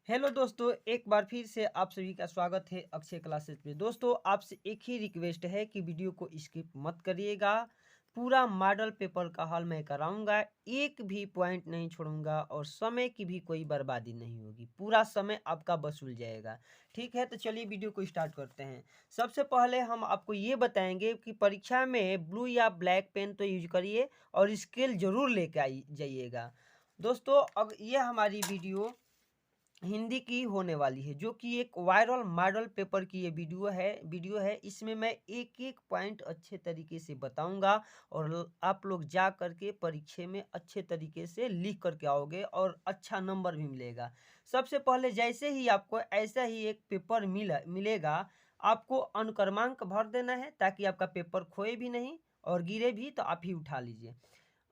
Hello दोस्तों, एक बार फिर से आप सभी का स्वागत है अक्षय क्लासेस में। दोस्तों, आपसे एक ही रिक्वेस्ट है कि वीडियो को स्किप मत करिएगा। पूरा मॉडल पेपर का हल मैं कराऊंगा, एक भी पॉइंट नहीं छोड़ूंगा और समय की भी कोई बर्बादी नहीं होगी। पूरा समय आपका वसूल जाएगा। ठीक है, तो चलिए वीडियो को स्टार्ट करते हैं। सबसे पहले हम आपको ये बताएंगे कि परीक्षा में ब्लू या ब्लैक पेन तो यूज करिए और स्केल जरूर लेके आई जाइएगा। दोस्तों, अब ये हमारी हिंदी की होने वाली है, जो कि एक वायरल मॉडल पेपर की ये वीडियो है। इसमें मैं एक एक पॉइंट अच्छे तरीके से बताऊंगा और आप लोग जा करके परीक्षा में अच्छे तरीके से लिख करके आओगे और अच्छा नंबर भी मिलेगा। सबसे पहले जैसे ही आपको ऐसा ही एक पेपर मिलेगा, आपको अनुक्रमांक भर देना है ताकि आपका पेपर खोए भी नहीं और गिरे भी तो आप ही उठा लीजिए।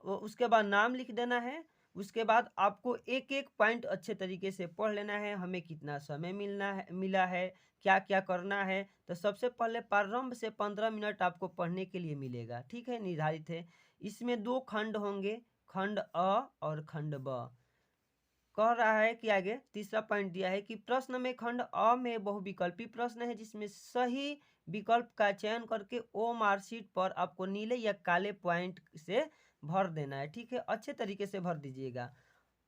उसके बाद नाम लिख देना है। उसके बाद आपको एक एक पॉइंट अच्छे तरीके से पढ़ लेना है। हमें कितना समय मिला है, क्या क्या करना है। तो सबसे पहले प्रारंभ से 15 मिनट आपको पढ़ने के लिए मिलेगा। ठीक है, निर्धारित है। इसमें दो खंड होंगे, खंड अ और खंड ब। कह रहा है कि आगे तीसरा पॉइंट दिया है कि प्रश्न में खंड अ में बहुविकल्पी प्रश्न है, जिसमें सही विकल्प का चयन करके ओ मार्कशीट पर आपको नीले या काले पॉइंट से भर देना है। ठीक है, अच्छे तरीके से भर दीजिएगा।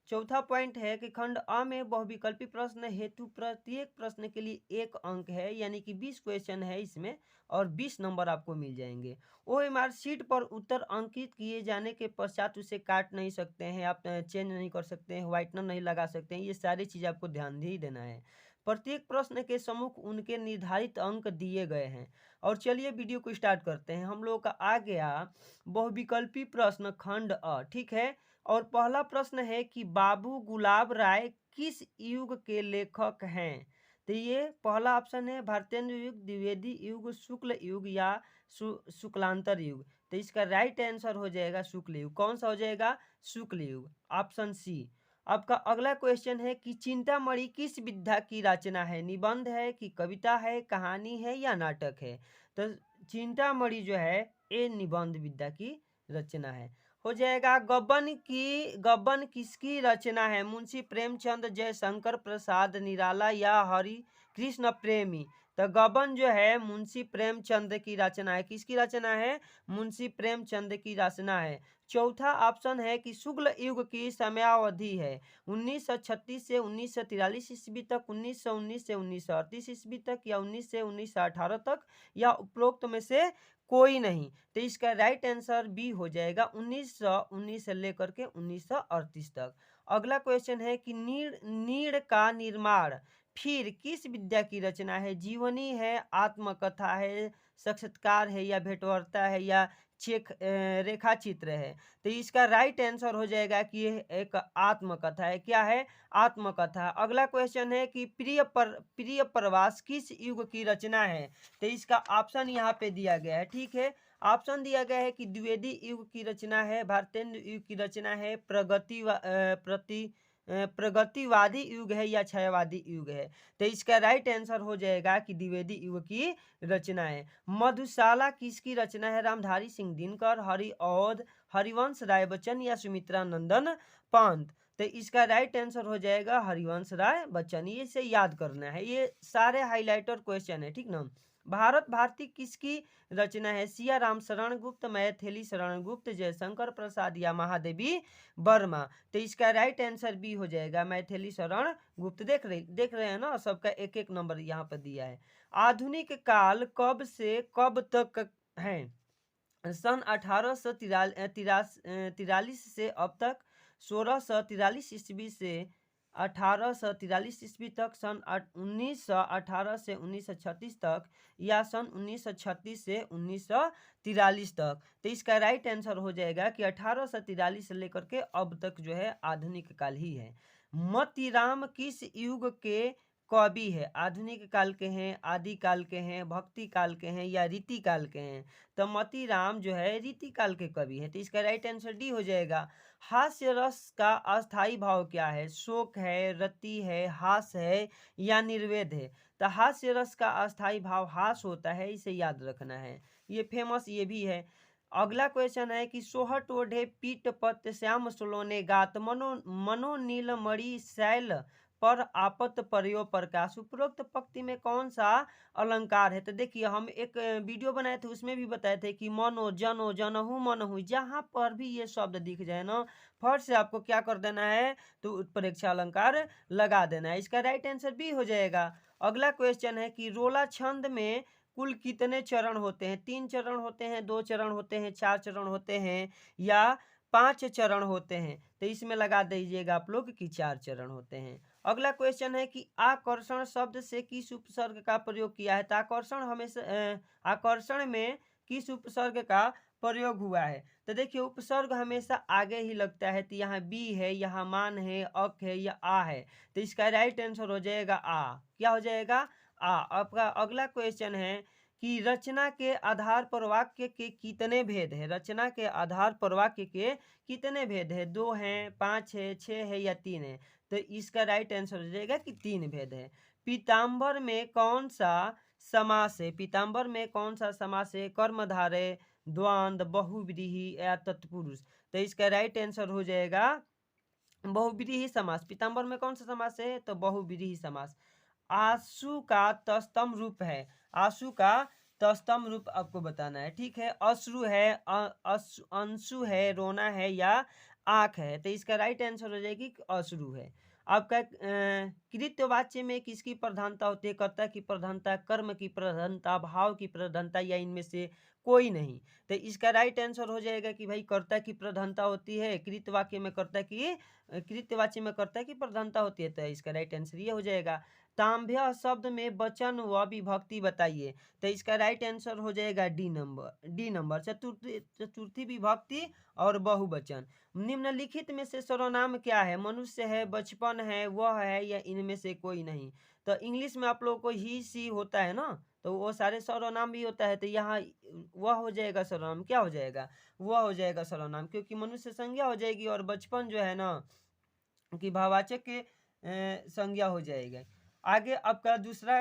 चौथा पॉइंट है कि खंड अ में बहुविकल्पी प्रश्न हेतु प्रत्येक प्रश्न के लिए 1 अंक है, यानी कि 20 क्वेश्चन है इसमें और 20 नंबर आपको मिल जाएंगे। ओएमआर शीट पर उत्तर अंकित किए जाने के पश्चात उसे काट नहीं सकते हैं, आप चेंज नहीं कर सकते हैं, व्हाइटनर नहीं लगा सकते हैं। ये सारी चीज़ आपको ध्यान ही देना है। प्रत्येक प्रश्न के सम्मुख उनके निर्धारित अंक दिए गए हैं। और चलिए वीडियो को स्टार्ट करते हैं। हम लोग का आ गया बहुविकल्पी प्रश्न खंड अ। ठीक है, और पहला प्रश्न है कि बाबू गुलाब राय किस युग के लेखक हैं। तो ये पहला ऑप्शन है भारतेंद्र युग, द्विवेदी युग, शुक्ल युग या शुक्लांतर युग। तो इसका राइट आंसर हो जाएगा शुक्ल युग। कौन सा हो जाएगा? शुक्ल युग, ऑप्शन सी। आपका अगला क्वेश्चन है कि चिंतामणि किस विधा की रचना है। निबंध है कि कविता है, कहानी है या नाटक है। तो चिंतामणि जो है ये निबंध विधा की रचना है। हो जाएगा गब्बन किसकी रचना है। मुंशी प्रेमचंद, जयशंकर प्रसाद निराला या हरि कृष्ण प्रेमी। तो गबन जो है मुंशी प्रेमचंद की रचना है। किसकी रचना है? मुंशी प्रेमचंद की रचना है। चौथा ऑप्शन है कि शुक्ल युग की समयावधि है 1936 से 1943 ईस्वी तक, 1919 से 1938 ईस्वी तक या 19 से 1918 तक, या उपरोक्त में से कोई नहीं। तो इसका राइट आंसर बी हो जाएगा 1919 से लेकर के 1938 तक। अगला क्वेश्चन है कि नीड़ का निर्माण फिर किस विद्या की रचना है। जीवनी है, आत्मकथा है, साक्षात्कार है या भेंटवार्ता है या रेखा चित्र है। तो इसका राइट आंसर हो जाएगा कि यह एक आत्मकथा है। क्या है? आत्मकथा। अगला क्वेश्चन है कि प्रिय प्रवास किस युग की रचना है। तो इसका ऑप्शन यहाँ पे दिया गया है। ठीक है, ऑप्शन दिया गया है कि द्विवेदी युग की रचना है, भारतेंद्र युग की रचना है, प्रगतिवादी युग है या क्षयवादी युग है। तो इसका राइट आंसर हो जाएगा कि द्विवेदी युग की रचना है। मधुशाला किसकी रचना है। रामधारी सिंह दिनकर, हरिऔध, हरिवंश राय बच्चन या सुमित्रा नंदन पंत। तो इसका राइट आंसर हो जाएगा हरिवंश राय बच्चन। ये से याद करना है, ये सारे हाइलाइटर क्वेश्चन है। ठीक ना। भारत भारती किसकी रचना है। सिया राम शरण गुप्त, मैथिली शरण गुप्त, जयशंकर प्रसाद या महादेवी वर्मा। तो इसका राइट आंसर बी हो जाएगा मैथिली शरण गुप्त। देख रहे हैं ना, सबका एक एक नंबर यहाँ पर दिया है। आधुनिक काल कब से कब तक है। सन 1843 से अब तक, 1643 ईस्वी से 1843 ईस्वी तक, सन 1918 से 1936 तक, या सन 1936 से 1943 तक। तो इसका राइट आंसर हो जाएगा कि 1843 से लेकर के अब तक जो है आधुनिक काल ही है। मतीराम किस युग के कवि है। आधुनिक काल के हैं, आदि काल के हैं, भक्ति काल के हैं या रीति काल के हैं। तो मतीराम जो है रीति काल के कवि है। तो इसका राइट आंसर डी हो जाएगा। हास्य रस का अस्थाई भाव क्या है। शोक है, रति है, हास है या निर्वेद है। तो हास्य रस का अस्थाई भाव हास होता है, इसे याद रखना है, ये फेमस ये भी है। अगला क्वेश्चन है कि सोहट ओढ़े पीठ पत श्याम सुलोने गात, मनो नील मणि शैल पर आपत्त प्रयोग प्रकाश। उपरोक्त पंक्ति में कौन सा अलंकार है? तो देखिए हम एक वीडियो बनाए थे, उसमें भी बताए थे कि मनो जनो जनहु मनहु, जहां पर भी ये शब्द दिख जाए ना, फट से आपको क्या कर देना है, तो उत्प्रेक्षा अलंकार लगा देना है। इसका राइट आंसर बी हो जाएगा। अगला क्वेश्चन है कि रोला छंद में कुल कितने चरण होते हैं? 3 चरण होते हैं, 2 चरण होते हैं, 4 चरण होते हैं या 5 चरण होते हैं? तो इसमें लगा दीजिएगा आप लोग कि 4 चरण होते हैं। अगला क्वेश्चन है कि आकर्षण शब्द से किस उपसर्ग का प्रयोग किया है? तो आकर्षण हमेशा आकर्षण में किस उपसर्ग का प्रयोग हुआ है? तो देखिए उपसर्ग हमेशा आगे ही लगता है, तो यहाँ बी है, यहाँ मान है, अक है या आ है, तो इसका राइट आंसर हो जाएगा आ। क्या हो जाएगा? आ। आपका अगला क्वेश्चन है कि रचना के आधार पर वाक्य के कितने भेद है? रचना के आधार पर वाक्य के कितने भेद है? 2 हैं, 5 है, 6 है या 3 है? तो इसका राइट आंसर हो जाएगा कि 3 भेद है। पीताम्बर में कौन सा समास है? पीताम्बर में कौन सा समास है? कर्मधारय, द्वंद्व, बहुव्रीहि या तत्पुरुष? तो इसका राइट आंसर हो जाएगा बहुव्रीहि समास। पीताम्बर में कौन सा समास है? तो बहुव्रीहि समास। आंसू का तस्तम रूप है। आंसू का तस्तम रूप आपको बताना है, ठीक है। अश्रु है, अंशु है, रोना है या आंख है? तो इसका राइट आंसर हो जाएगी अश्रु है। आपका कृत्यवाच्य में किसकी प्रधानता होती है? कर्ता की प्रधानता, कर्म की प्रधानता, भाव की प्रधानता या इनमें से कोई नहीं? तो इसका राइट आंसर हो जाएगा कि भाई कर्ता की प्रधानता होती है, कृत्यवाक्य में कर्ता की कृत्यवाच्य में कर्ता की प्रधानता होती है। तो इसका राइट आंसर ये हो जाएगा। तांभ्य शब्द में वचन व विभक्ति बताइए। तो इसका राइट आंसर हो जाएगा डी नंबर चतुर्थी विभक्ति और बहुवचन। निम्नलिखित में से सर्वनाम क्या है? मनुष्य है, बचपन है, वह है या इनमें से कोई नहीं? तो इंग्लिश में आप लोगों को ही सी होता है ना, तो वो सारे सर्वनाम भी होता है, तो यहाँ वह हो जाएगा सर्वनाम। क्या हो जाएगा? वह हो जाएगा सर्वनाम, क्योंकि मनुष्य संज्ञा हो जाएगी और बचपन जो है ना कि भाववाचक के संज्ञा हो जाएगा। आगे आपका दूसरा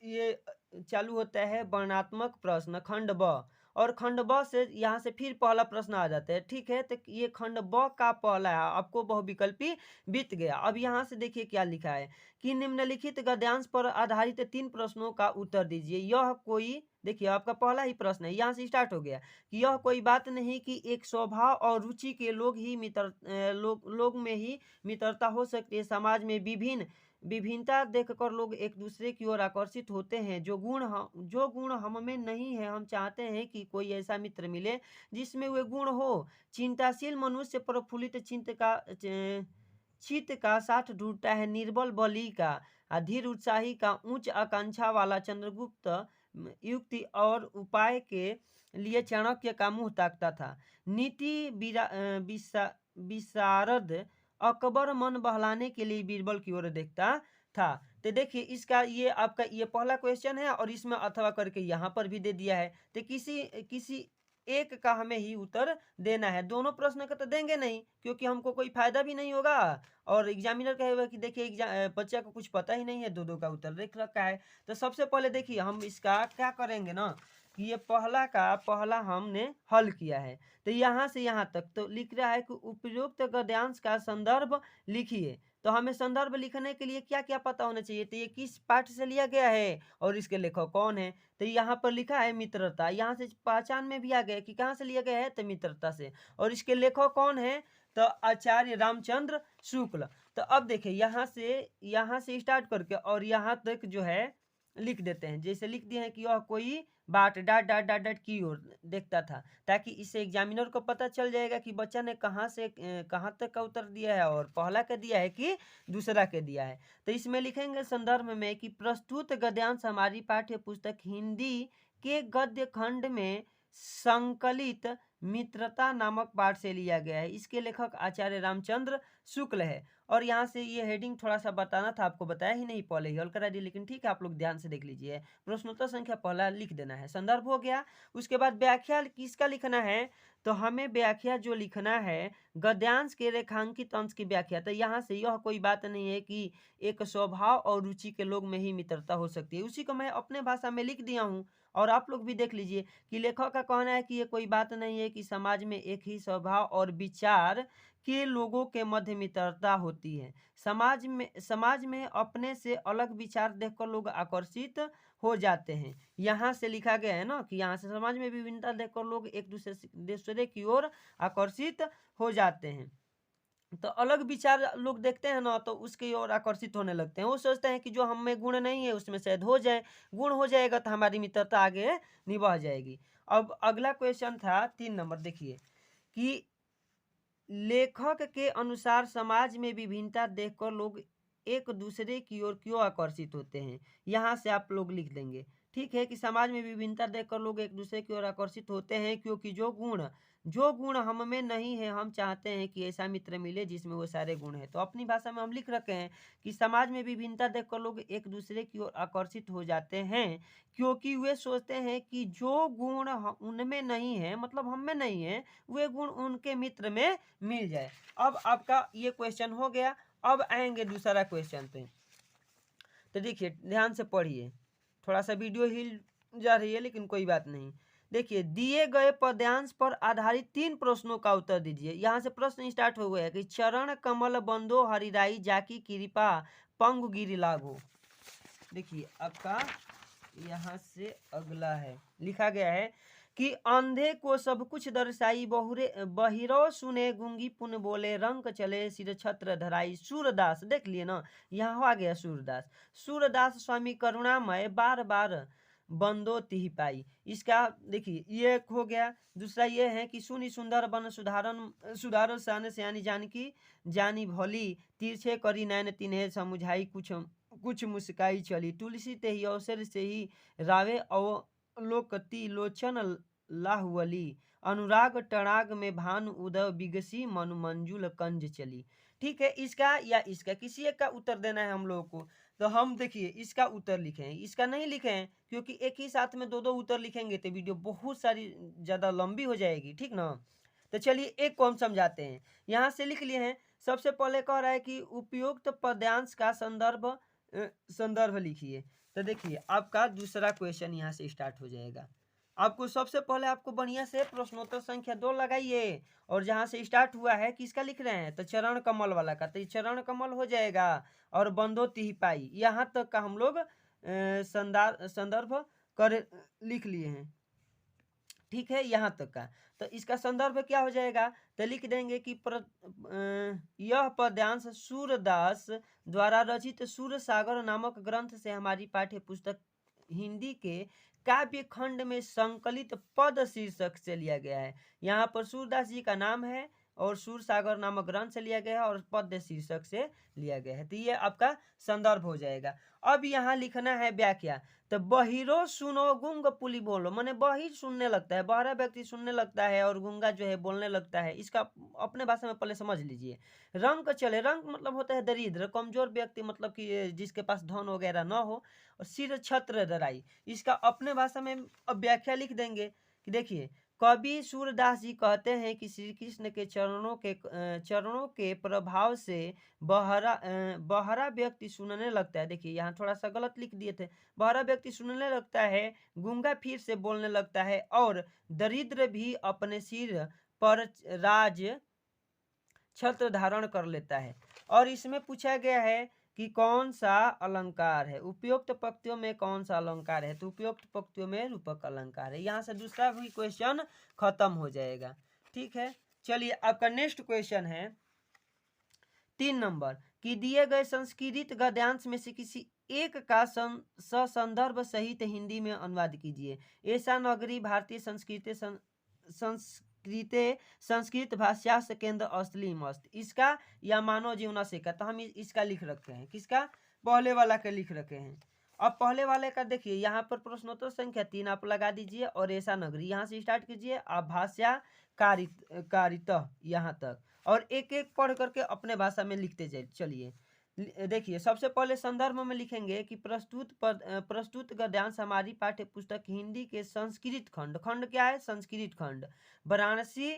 ये चालू होता है वर्णात्मक प्रश्न खंड ब, और खंड ब से यहाँ से फिर पहला प्रश्न आ जाता है, ठीक है। तो ये खंड ब का पहला है, आपको बहुविकल्पी बीत गया। अब यहाँ से देखिए क्या लिखा है कि निम्नलिखित गद्यांश पर आधारित 3 प्रश्नों का उत्तर दीजिए। यह कोई, देखिए आपका पहला ही प्रश्न है, यहाँ से स्टार्ट हो गया कि यह कोई बात नहीं कि एक स्वभाव और रुचि के लोग में ही मित्रता हो सकती है। समाज में विभिन्नता देखकर लोग एक दूसरे की ओर आकर्षित होते हैं। जो गुण हम में नहीं है, हम चाहते हैं कि कोई ऐसा मित्र मिले जिसमें वे गुण हो। चिंताशील मनुष्य प्रफुल्लित चित्त का साथ ढूंढता है, निर्बल बलि का, अधीर उत्साही का, उच्च आकांक्षा वाला चंद्रगुप्त युक्ति और उपाय के लिए चाणक्य का मुंह ताकता था। विशारद अकबर मन बहलाने के लिए बीरबल की ओर देखता था। तो देखिए इसका ये आपका ये पहला क्वेश्चन है और इसमें अथवा करके यहाँ पर भी दे दिया है। तो किसी किसी एक का हमें ही उत्तर देना है, दोनों प्रश्न का तो देंगे नहीं क्योंकि हमको कोई फायदा भी नहीं होगा और एग्जामिनर कहेगा कि देखिए बच्चा को कुछ पता ही नहीं है, दो का उत्तर देख रखा है। तो सबसे पहले देखिए हम इसका क्या करेंगे ना कि ये पहला का पहला हमने हल किया है। तो यहाँ से यहाँ तक तो लिख रहा है कि उपयुक्त गद्यांश का संदर्भ लिखिए। तो हमें संदर्भ लिखने के लिए क्या क्या पता होना चाहिए? तो ये किस पाठ से लिया गया है और इसके लेखक कौन है? तो यहाँ पर लिखा है मित्रता, यहाँ से पहचान में भी आ गया कि कहाँ से लिया गया है, तो मित्रता से। और इसके लेखक कौन है? तो आचार्य रामचंद्र शुक्ल। तो अब देखिए यहाँ से स्टार्ट करके और यहाँ तक जो है लिख देते हैं। जैसे लिख दिए हैं कि यह कोई बाट डाट डाट डाट डाट की ओर देखता था, ताकि इससे एग्जामिनर को पता चल जाएगा कि बच्चा ने कहाँ से कहाँ तक का उत्तर दिया है और पहला का दिया है कि दूसरा के दिया है। तो इसमें लिखेंगे संदर्भ में कि प्रस्तुत गद्यांश हमारी पाठ्य पुस्तक हिंदी के गद्य खंड में संकलित मित्रता नामक पाठ से लिया गया है। इसके लेखक आचार्य रामचंद्र शुक्ल है। और यहाँ से ये हेडिंग थोड़ा सा बताना था, आपको बताया ही नहीं, पहले ही हल करा दिया, लेकिन ठीक है आप लोग ध्यान से देख लीजिए। प्रश्नोत्तर संख्या पहला लिख देना है, संदर्भ हो गया। उसके बाद व्याख्या किसका लिखना है? तो हमें व्याख्या जो लिखना है गद्यांश के रेखांकित अंश की व्याख्या। तो यहाँ से यह कोई बात नहीं है कि एक स्वभाव और रुचि के लोग में ही मित्रता हो सकती है, उसी को मैं अपने भाषा में लिख दिया हूँ। और आप लोग भी देख लीजिए कि लेखक का कहना है कि ये कोई बात नहीं है कि समाज में एक ही स्वभाव और विचार के लोगों के मध्य मित्रता होती है। समाज में अपने से अलग विचार देखकर लोग आकर्षित हो जाते हैं। यहाँ से लिखा गया है ना कि यहाँ से समाज में विभिन्नता देखकर लोग एक दूसरे की ओर आकर्षित हो जाते हैं। तो अलग विचार लोग देखते हैं ना तो उसकी ओर आकर्षित होने लगते हैं। वो सोचते हैं कि जो हम में गुण नहीं है उसमें शायद हो जाए, गुण हो जाएगा तो हमारी मित्रता आगे निभा जाएगी। अब अगला क्वेश्चन था 3 नंबर, देखिए कि लेखक के अनुसार समाज में विभिन्नता देखकर लोग एक दूसरे की ओर क्यों आकर्षित होते हैं। यहाँ से आप लोग लिख देंगे, ठीक है, कि समाज में विभिन्नता देखकर लोग एक दूसरे की ओर आकर्षित होते हैं क्योंकि जो गुण हम में नहीं है हम चाहते हैं कि ऐसा मित्र मिले जिसमें वो सारे गुण हैं। तो अपनी भाषा में हम लिख रखे हैं कि समाज में विभिन्नता देखकर लोग एक दूसरे की ओर आकर्षित हो जाते हैं क्योंकि वे सोचते हैं कि जो गुण उनमें नहीं है, मतलब हम में नहीं है, वे गुण उनके मित्र में मिल जाए। अब आपका ये क्वेश्चन हो गया। अब आएंगे दूसरा क्वेश्चन पे। तो देखिए ध्यान से पढ़िए, थोड़ा सा वीडियो हिल जा रही है लेकिन कोई बात नहीं। देखिए दिए गए पद्यांश पर आधारित 3 प्रश्नों का उत्तर दीजिए। यहाँ से प्रश्न स्टार्ट हो गया कि चरण कमल बंदो हरिराई जाकी कृपा पंगु गिरि लागो। देखिए आपका यहाँ से अगला है, लिखा गया है कि अंधे को सब कुछ दर्शाई बहिरो सुने गूंगी पुन बोले रंग चले सिर छत्र धराई। सूरदास, देख लिए ना, यहाँ आ गया सूरदास। सूरदास स्वामी करुणामय बार बार बंदो तिहि पाई। इसका देखिए ये हो गया। दूसरा ये है कि सुनी सुंदर बन सुधारन सान सयानी जानकी जानी भली तिरछे करी नैन तिन्हे समुझाई कुछ मुस्काई चली। तुलसी ते ही अवसर से ही रावे अवलोकती लोचन लाहुवली अनुराग टणाग में भानु उदय बिगसी मनु मंजुल कंज चली। ठीक है, इसका या इसका किसी एक का उत्तर देना है हम लोगों को। तो हम देखिए इसका उत्तर लिखे हैं, इसका नहीं लिखे हैं क्योंकि एक ही साथ में दो उत्तर लिखेंगे तो वीडियो बहुत सारी ज़्यादा लंबी हो जाएगी, ठीक ना। तो चलिए एक को हम समझाते हैं। यहाँ से लिख लिए हैं। सबसे पहले कह रहा है कि उपयुक्त पद्यांश का संदर्भ लिखिए। तो देखिए आपका दूसरा क्वेश्चन यहाँ से स्टार्ट हो जाएगा। आपको सबसे पहले आपको बढ़िया से प्रश्नोत्तर संख्या 2 लगाइए और जहाँ से स्टार्ट हुआ है किसका लिख रहे हैं, तो चरण कमल वाला का, तो चरण कमल हो जाएगा और बंदो तिहि पाई, यहाँ तक का हम लोग संदर्भ कर लिख लिए हैं, ठीक है, यहाँ तक का। तो इसका संदर्भ क्या हो जाएगा, तो लिख देंगे कि यह पद्यांश सूरदास द्वारा रचित सूर सागर नामक ग्रंथ से हमारी पाठ्य पुस्तक हिंदी के काव्य खंड में संकलित पद शीर्षक से लिया गया है। यहाँ पर सूरदास जी का नाम है और सूर सागर नामक ग्रंथ से लिया गया है और पद शीर्षक से लिया गया है। तो ये आपका संदर्भ हो जाएगा। अब यहाँ लिखना है व्याख्या। तो बहिरो सुनो गुंग पुली बोलो, माने बहिर सुनने लगता है, बहरा व्यक्ति सुनने लगता है और गुंगा जो है बोलने लगता है। इसका अपने भाषा में पहले समझ लीजिए। रंग चले, रंग मतलब होता है दरिद्र, कमजोर व्यक्ति, मतलब कि जिसके पास धन वगैरह न हो। और सिर छत्र धराई, इसका अपने भाषा में अब व्याख्या लिख देंगे कि देखिए कवि सूरदास जी कहते हैं कि श्री कृष्ण के चरणों के प्रभाव से बहरा व्यक्ति सुनने लगता है। देखिए यहाँ थोड़ा सा गलत लिख दिए थे, बहरा व्यक्ति सुनने लगता है, गूंगा फिर से बोलने लगता है और दरिद्र भी अपने सिर पर राज छत्र धारण कर लेता है। और इसमें पूछा गया है कि कौन सा अलंकार है, उपयुक्त पंक्तियों में कौन सा अलंकार है, तो उपयुक्त पंक्तियों में रूपक अलंकार है। यहाँ से दूसरा भी क्वेश्चन खत्म हो जाएगा, ठीक है। चलिए आपका नेक्स्ट क्वेश्चन है 3 नंबर कि दिए गए संस्कृत गद्यांश में से किसी एक का संदर्भ सहित हिंदी में अनुवाद कीजिए। ऐसा नगरी भारतीय संस्कृत भाष्यास्य केंद्र असली मस्त, इसका या मानव जीवन से का। तो हम इसका लिख रखे हैं, किसका, पहले वाला का लिख रखे हैं। अब पहले वाले का देखिए यहाँ पर प्रश्नोत्तर संख्या 3 आप लगा दीजिए और ऐसा नगरी यहाँ से स्टार्ट कीजिए, आप भाष्या कारित यहाँ तक और एक एक पढ़ करके अपने भाषा में लिखते चलिए। देखिए सबसे पहले संदर्भ में लिखेंगे कि प्रस्तुत गद्यांश हमारी पाठ्य पुस्तक हिंदी के संस्कृत खंड क्या है, संस्कृत खंड वाराणसी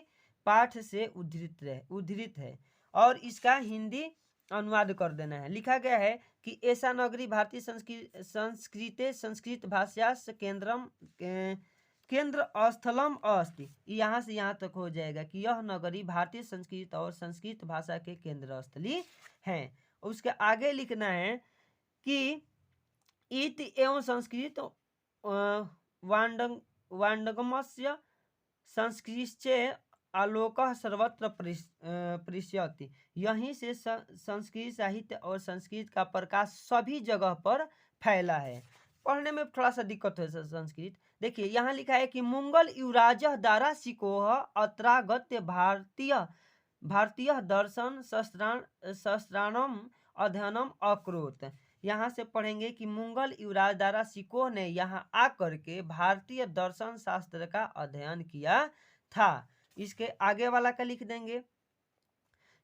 पाठ से उद्धृत है और इसका हिंदी अनुवाद कर देना है। लिखा गया है कि ऐसा नगरी भारतीय संस्कृत भाष्यास्य केंद्र स्थलम अस्ति, यहाँ से यहाँ तक हो जाएगा कि यह नगरी भारतीय संस्कृत और संस्कृत भाषा के केंद्र स्थली है। उसके आगे लिखना है कि इति एवं संस्कृत वाण्डगमस्य संस्कृत्ये आलोकः सर्वत्र पृश्यति, यहीं से संस्कृत साहित्य और संस्कृत का प्रकाश सभी जगह पर फैला है। पढ़ने में थोड़ा सा दिक्कत है संस्कृत। देखिए यहाँ लिखा है कि मुंगल युवराज दारासिकोह अत्रागत्य भारतीय दर्शन शस्त्राणम अध्ययनम अकरोत। यहाँ से पढ़ेंगे कि मुंगल युवराज दारासिकोह ने यहाँ आकर के भारतीय दर्शन शास्त्र का अध्ययन किया था। इसके आगे वाला का लिख देंगे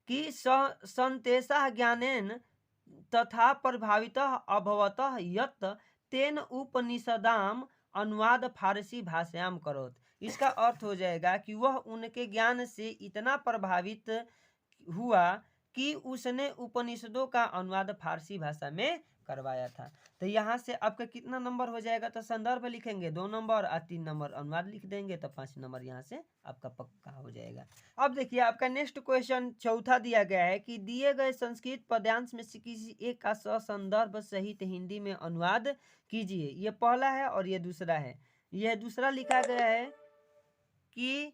कि संतेषा ज्ञानेन तथा प्रभावितः अभवतः यत् तेन उपनिषदाम अनुवाद फारसी भाषायाम करोत। इसका अर्थ हो जाएगा कि वह उनके ज्ञान से इतना प्रभावित हुआ कि उसने उपनिषदों का अनुवाद फारसी भाषा में करवाया था। तो यहाँ से आपका कितना नंबर हो जाएगा, तो संदर्भ लिखेंगे 2 नंबर और 3 नंबर अनुवाद लिख देंगे तो 5 नंबर यहाँ से आपका पक्का हो जाएगा। अब देखिए आपका नेक्स्ट क्वेश्चन चौथा दिया गया है कि दिए गए संस्कृत पद्यांश में से किसी एक का संदर्भ सहित हिंदी में अनुवाद कीजिए। ये पहला है और ये दूसरा है। यह दूसरा लिखा गया है कि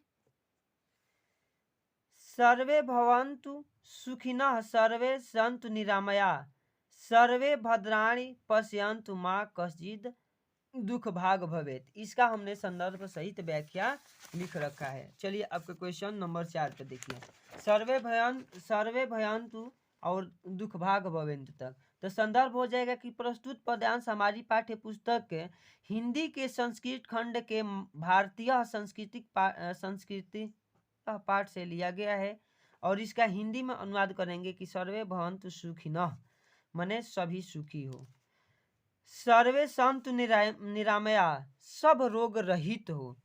सर्वे भवन्तु सुखिनः सर्वे सन्तु निरामया सर्वे भद्राणि पश्यन्तु माँ कश्चित् दुख भाग भवेत। इसका हमने संदर्भ सहित व्याख्या लिख रखा है। चलिए आपके क्वेश्चन नंबर 4 पे देखिए, सर्वे भयन्तु और दुख भाग भवेंतु तक। तो संदर्भ हो जाएगा कि प्रस्तुत पद्यांश हमारी पाठ्य पुस्तक के हिंदी के संस्कृत खंड के भारतीय संस्कृति पाठ से लिया गया है और इसका हिंदी में अनुवाद करेंगे कि सर्वे भवन्तु सुखिनः मने सभी सुखी हो, सर्वे संतु निरामया सब रोग रहित हो,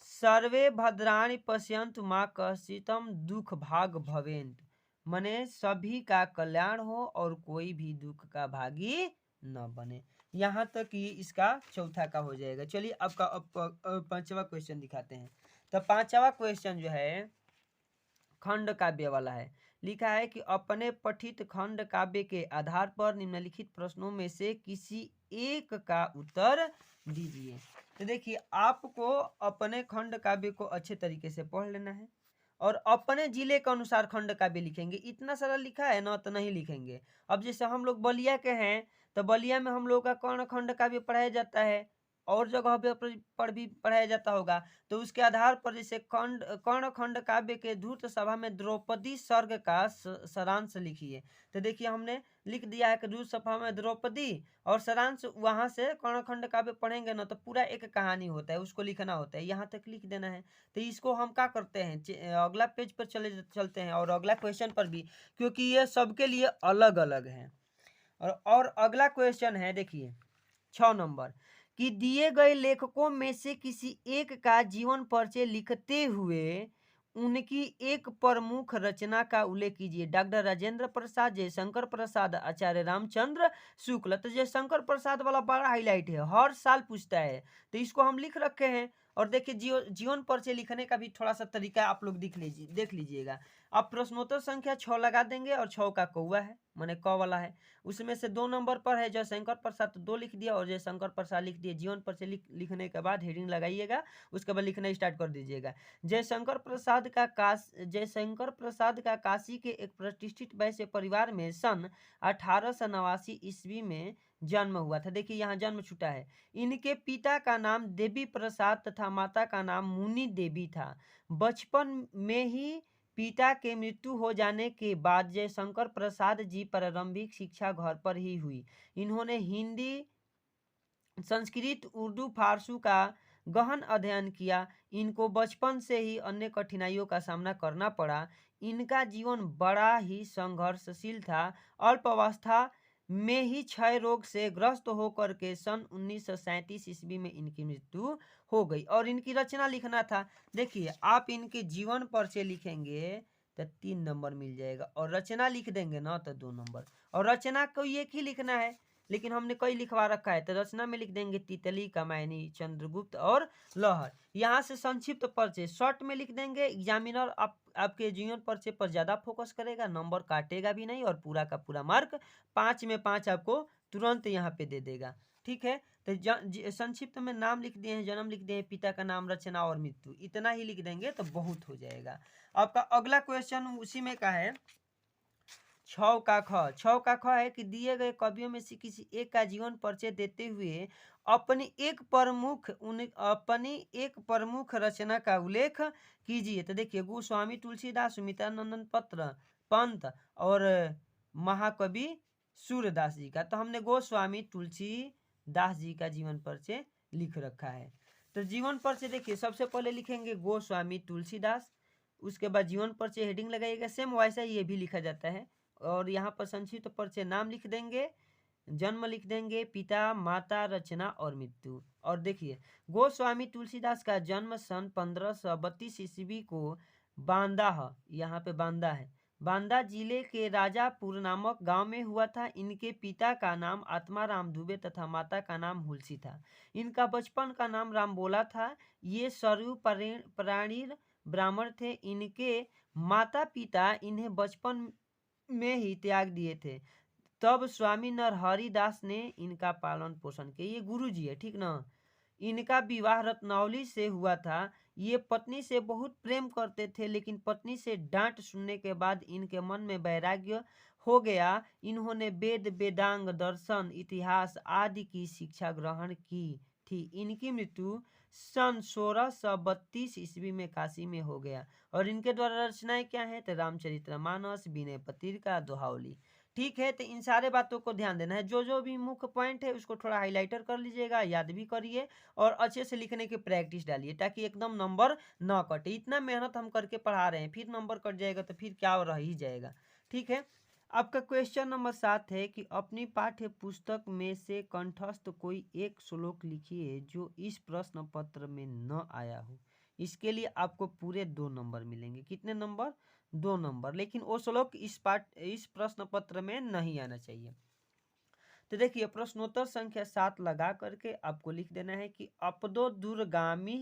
सर्वे भद्राणि पश्यन्तु माँ कश्चित् दुख भाग भवेन्तु मने सभी का कल्याण हो और कोई भी दुख का भागी न बने। यहाँ तक ये इसका चौथा का हो जाएगा। चलिए आपका पांचवा क्वेश्चन दिखाते हैं। तो पांचवा क्वेश्चन जो है खंड काव्य वाला है। लिखा है कि अपने पठित खंड काव्य के आधार पर निम्नलिखित प्रश्नों में से किसी एक का उत्तर दीजिए। तो देखिए आपको अपने खंड काव्य को अच्छे तरीके से पढ़ लेना है और अपने जिले के अनुसार खंड काव्य लिखेंगे। इतना सारा लिखा है ना तो नहीं लिखेंगे। अब जैसे हम लोग बलिया के हैं तो बलिया में हम लोग का कर्ण खंड काव्य पढ़ाया जाता है और जगह पर भी पढ़ाया जाता होगा। तो उसके आधार पर जैसे कर्ण खंड काव्य के धूर्त सभा में द्रौपदी सर्ग का सारांश लिखिए। तो देखिए हमने लिख दिया है कि धूर्त सभा में द्रौपदी और सारांश वहां से कर्ण खंड काव्य पढ़ेंगे ना तो पूरा एक कहानी होता है, उसको लिखना होता है, यहाँ तक लिख देना है। तो इसको हम क्या करते हैं, अगला पेज पर चलते हैं और अगला क्वेश्चन पर भी, क्योंकि ये सबके लिए अलग अलग है। और अगला क्वेश्चन है देखिए 6 नंबर कि दिए गए लेखकों में से किसी एक का जीवन परिचय लिखते हुए उनकी एक प्रमुख रचना का उल्लेख कीजिए। डॉक्टर राजेंद्र प्रसाद, जयशंकर प्रसाद, आचार्य रामचंद्र शुक्ल। तो जयशंकर प्रसाद वाला बड़ा हाईलाइट है, हर साल पूछता है तो इसको हम लिख रखे हैं। और देखिए जीवन परिचय लिखने का भी थोड़ा सा तरीका आप लोग देख लीजिएगा। आप प्रश्नोत्तर संख्या 6 लगा देंगे और 6 का कौवा है माने क वाला है, उसमें से 2 नंबर पर है जयशंकर प्रसाद तो 2 लिख दिया और जयशंकर प्रसाद लिख दिए। जीवन परिचय लिखने के बाद हेडिंग लगाइएगा, उसके बाद लिखना स्टार्ट कर दीजिएगा। जयशंकर प्रसाद का काशी के एक प्रतिष्ठित वैश्य परिवार में सन 1889 ईस्वी में जन्म हुआ था। देखिए यहाँ जन्म छूटा है। इनके पिता का नाम देवी प्रसाद तथा माता का नाम मुनि देवी था। बचपन में ही पिता के मृत्यु हो जाने के बाद जयशंकर प्रसाद जी प्रारंभिक शिक्षा घर पर ही हुई। इन्होंने हिंदी, संस्कृत, उर्दू, फारसी का गहन अध्ययन किया। इनको बचपन से ही अन्य कठिनाइयों का सामना करना पड़ा। इनका जीवन बड़ा ही संघर्षशील था। अल्पावस्था में ही क्षय रोग से ग्रस्त होकर के सन 1937 ईस्वी में इनकी मृत्यु हो गई। और इनकी रचना लिखना था। देखिए आप इनके जीवन परिचय लिखेंगे तो 3 नंबर मिल जाएगा और रचना लिख देंगे ना तो 2 नंबर। और रचना को एक ही लिखना है लेकिन हमने कई लिखवा रखा है। तो रचना में लिख देंगे तितली, कामायनी, चंद्रगुप्त और लहर। यहाँ से संक्षिप्त परिचय शॉर्ट में लिख देंगे। एग्जामिनर आपके जीवन परिचय पर ज्यादा फोकस करेगा, नंबर काटेगा भी नहीं और पूरा का पूरा मार्क 5 में 5 आपको तुरंत यहाँ पे दे देगा। ठीक है, तो संक्षिप्त में नाम लिख दिए हैं, जन्म लिख दिए हैं, पिता का नाम, रचना और मृत्यु, इतना ही लिख देंगे तो बहुत हो जाएगा। आपका अगला क्वेश्चन उसी में का है, छौ का ख है कि दिए गए कवियों में से किसी एक का जीवन परिचय देते हुए अपनी एक प्रमुख रचना का उल्लेख कीजिए। तो देखिए, गोस्वामी तुलसीदास, सुमित्रा नंदन पंत और महाकवि सूरदास जी का। तो हमने गोस्वामी तुलसीदास जी का जीवन परिचय लिख रखा है। तो जीवन परिचय देखिए, सबसे पहले लिखेंगे गोस्वामी तुलसीदास, उसके बाद जीवन परिचय हेडिंग लगाइएगा, सेम वैसा ये भी लिखा जाता है। और यहाँ पर संक्षिप्त परिचय नाम लिख देंगे, जन्म लिख देंगे, पिता, माता, रचना और मृत्यु। और देखिए, गोस्वामी तुलसीदास का जन्म सन 1532 ईस्वी को बांदा, यहाँ पे बांदा है, बांदा जिले के राजापुर नामक गांव में हुआ था। इनके पिता का नाम आत्माराम दुबे तथा माता का नाम हुलसी था। इनका बचपन का नाम रामबोला था। ये सरयू प्राणीर ब्राह्मण थे। इनके माता पिता इन्हें बचपन में ही त्याग दिए थे। तब स्वामी नरहरि दास ने इनका पालन पोषण किया। ये गुरु जी है, ठीक ना। इनका विवाह रत्नावली से हुआ था। ये पत्नी से बहुत प्रेम करते थे, लेकिन पत्नी से डांट सुनने के बाद इनके मन में वैराग्य हो गया। इन्होंने वेद, वेदांग, दर्शन, इतिहास आदि की शिक्षा ग्रहण की थी। इनकी मृत्यु सन 1632 ईस्वी में काशी में हो गया। और इनके द्वारा रचनाएं क्या है, तो रामचरितमानस, विनय पत्रिका, दोहावली। ठीक है, तो इन सारे बातों को ध्यान देना है। जो जो भी मुख्य पॉइंट है उसको थोड़ा हाईलाइटर कर लीजिएगा, याद भी करिए और अच्छे से लिखने की प्रैक्टिस डालिए, ताकि एकदम नंबर ना कटे। इतना मेहनत हम करके पढ़ा रहे हैं, फिर नंबर कट जाएगा तो फिर क्या रह ही जाएगा। ठीक है, आपका क्वेश्चन नंबर 7 है कि अपनी पाठ्य पुस्तक में से कंठस्थ कोई एक श्लोक लिखिए जो इस प्रश्न पत्र में न आया हो। इसके लिए आपको पूरे 2 नंबर मिलेंगे। कितने नंबर? 2 नंबर। लेकिन वो श्लोक इस प्रश्न पत्र में नहीं आना चाहिए। तो देखिए, प्रश्नोत्तर संख्या 7 लगा करके आपको लिख देना है कि अपदो दूरगामी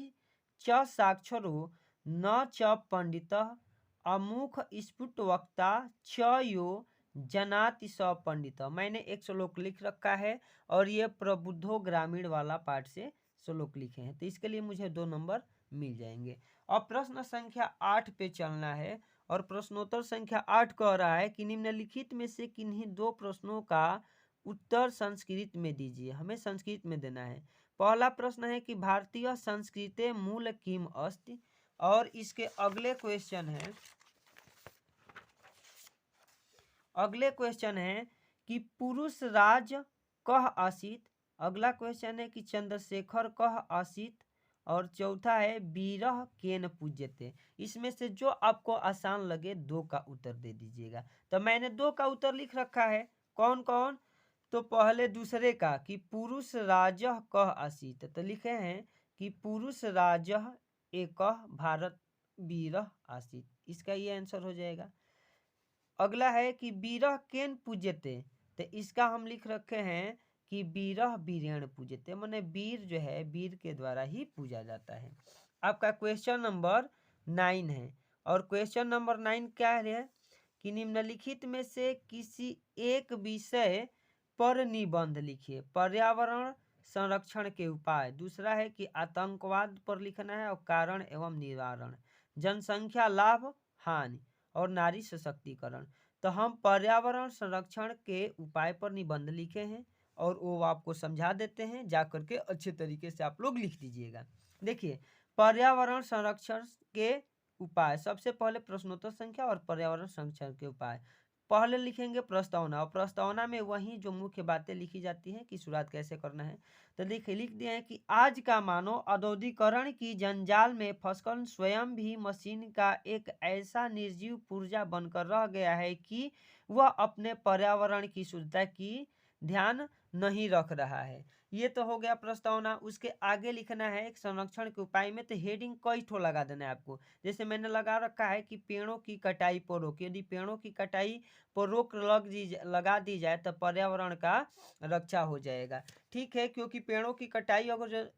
च साक्षरो न च पंडित अमुख स्फुट वक्ता च यो जनाति स पंडित। मैंने एक श्लोक लिख रखा है और ये प्रबुद्धो ग्रामीण वाला पाठ से श्लोक लिखे हैं, तो इसके लिए मुझे 2 नंबर मिल जाएंगे। अब प्रश्न संख्या 8 पे चलना है और प्रश्नोत्तर संख्या 8 कह रहा है कि निम्नलिखित में से किन्हीं 2 प्रश्नों का उत्तर संस्कृत में दीजिए। हमें संस्कृत में देना है। पहला प्रश्न है कि भारतीय संस्कृते मूल किम अस्ति, और इसके अगले क्वेश्चन है कि पुरुष राज कह आसीत। अगला क्वेश्चन है कि चंद्रशेखर कह आसीत, और चौथा है बीरह केन पूज्यते। इसमें से जो आपको आसान लगे 2 का उत्तर दे दीजिएगा। तो मैंने 2 का उत्तर लिख रखा है। कौन कौन? तो पहले दूसरे का कि पुरुष राजह कह आसीत, तो लिखे हैं कि पुरुष राजह एक भारत बीरह आसीत, इसका ये आंसर हो जाएगा। अगला है कि बीरह केन पूज्यते, तो इसका हम लिख रखे हैं कि बीरह बीरेण पूज्यते, माने वीर जो है वीर के द्वारा ही पूजा जाता है। आपका क्वेश्चन नंबर 9 है और क्वेश्चन नंबर 9 क्या है कि निम्नलिखित में से किसी एक विषय पर निबंध लिखिए। पर्यावरण संरक्षण के उपाय, दूसरा है कि आतंकवाद पर लिखना है और कारण एवं निवारण, जनसंख्या लाभ हानि और नारी सशक्तिकरण। तो हम पर्यावरण संरक्षण के उपाय पर निबंध लिखे हैं और वो आपको समझा देते हैं, जा करके अच्छे तरीके से आप लोग लिख दीजिएगा। देखिए, पर्यावरण संरक्षण के उपाय, सबसे पहले प्रश्नोत्तर संख्या और पर्यावरण संरक्षण के उपाय। पहले लिखेंगे प्रस्तावना, और प्रस्तावना में वही जो मुख्य बातें लिखी जाती हैं कि शुरुआत कैसे करना है। तो देखिए, लिख दिए हैं कि आज का मानव औद्योगिकरण की जंजाल में फंसकर स्वयं भी मशीन का एक ऐसा निर्जीव पुर्जा बनकर रह गया है कि वह अपने पर्यावरण की शुद्धता की ध्यान नहीं रख रहा है। ये तो हो गया प्रस्तावना। उसके आगे लिखना है एक संरक्षण के उपाय में, तो हेडिंग कई ठो लगा देना है आपको। जैसे मैंने लगा रखा है कि पेड़ों की कटाई पर रोक। यदि पेड़ों की कटाई पर रोक लगा दी जाए तो पर्यावरण का रक्षा हो जाएगा। ठीक है, क्योंकि पेड़ों की कटाई अगर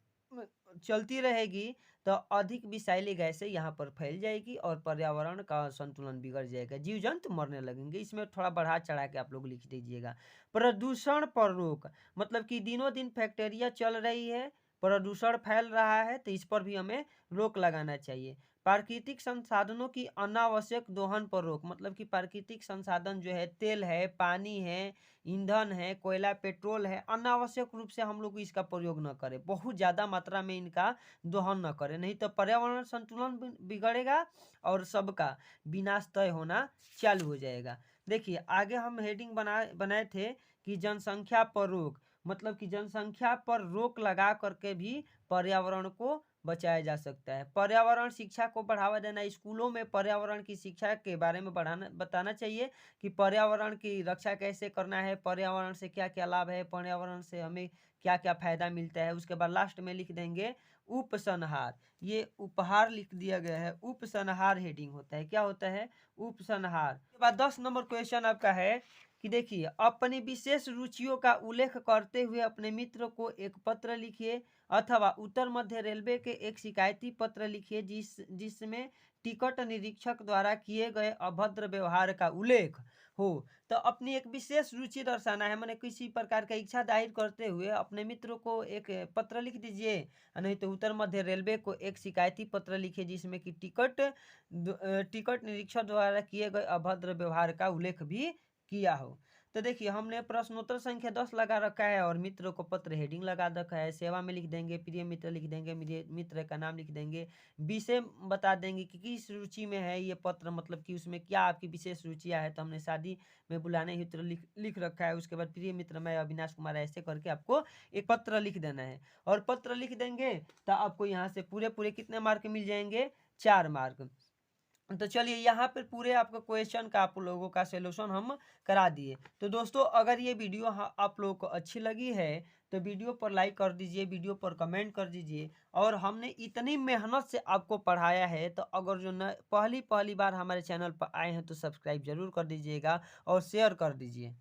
चलती रहेगी तो अधिक विषैली गैसें यहाँ पर फैल जाएगी और पर्यावरण का संतुलन बिगड़ जाएगा, जीव जंतु मरने लगेंगे। इसमें थोड़ा बढ़ा चढ़ा के आप लोग लिख दीजिएगा। प्रदूषण पर रोक, मतलब कि दिनों दिन फैक्ट्रियाँ चल रही है, प्रदूषण फैल रहा है, तो इस पर भी हमें रोक लगाना चाहिए। प्राकृतिक संसाधनों की अनावश्यक दोहन पर रोक, मतलब कि प्राकृतिक संसाधन जो है, तेल है, पानी है, ईंधन है, कोयला, पेट्रोल है, अनावश्यक रूप से हम लोग इसका प्रयोग न करें, बहुत ज़्यादा मात्रा में इनका दोहन न करें, नहीं तो पर्यावरण संतुलन बिगड़ेगा और सबका विनाश तय होना चालू हो जाएगा। देखिए आगे हम हेडिंग बनाए थे कि जनसंख्या पर रोक, मतलब कि जनसंख्या पर रोक लगा करके भी पर्यावरण को बचाया जा सकता है। पर्यावरण शिक्षा को बढ़ावा देना, स्कूलों में पर्यावरण की शिक्षा के बारे में बताना चाहिए कि पर्यावरण की रक्षा कैसे करना है, पर्यावरण से क्या क्या लाभ है, पर्यावरण से हमें क्या क्या फायदा मिलता है। उसके बाद लास्ट में लिख देंगे उपसंहार। ये उपहार लिख दिया गया है, उपसंहार हेडिंग होता है। क्या होता है? उपसंहार। उसके बाद 10 नंबर क्वेश्चन आपका है कि देखिए अपनी विशेष रुचियों का उल्लेख करते हुए अपने मित्र को एक पत्र लिखिए अथवा उत्तर मध्य रेलवे के एक शिकायती पत्र लिखिए जिसमें टिकट निरीक्षक द्वारा किए गए अभद्र व्यवहार का उल्लेख हो। तो अपनी एक विशेष रुचि दर्शाना है, मैंने किसी प्रकार का इच्छा जाहिर करते हुए अपने मित्र को एक पत्र लिख दीजिए, नहीं तो उत्तर मध्य रेलवे को एक शिकायती पत्र लिखिए जिसमें कि टिकट निरीक्षक द्वारा किए गए अभद्र व्यवहार का उल्लेख भी किया हो। तो देखिए हमने प्रश्नोत्तर संख्या 10 लगा रखा है और मित्र को पत्र हेडिंग लगा रखा है। सेवा में लिख देंगे, प्रिय मित्र लिख देंगे, मेरे मित्र का नाम लिख देंगे, विषय बता देंगे कि किस रुचि में है ये पत्र, मतलब कि उसमें क्या आपकी विशेष रुचियाँ है। तो हमने शादी में बुलाने हेतु लिख रखा है। उसके बाद प्रिय मित्र मैं अविनाश कुमार, ऐसे करके आपको एक पत्र लिख देना है। और पत्र लिख देंगे तो आपको यहाँ से पूरे कितने मार्क मिल जाएंगे? 4 मार्क। तो चलिए यहाँ पर पूरे आपका क्वेश्चन का आप लोगों का सोल्यूशन हम करा दिए। तो दोस्तों अगर ये वीडियो आप लोगों को अच्छी लगी है तो वीडियो पर लाइक कर दीजिए, वीडियो पर कमेंट कर दीजिए। और हमने इतनी मेहनत से आपको पढ़ाया है तो अगर जो न पहली बार हमारे चैनल पर आए हैं तो सब्सक्राइब जरूर कर दीजिएगा और शेयर कर दीजिए।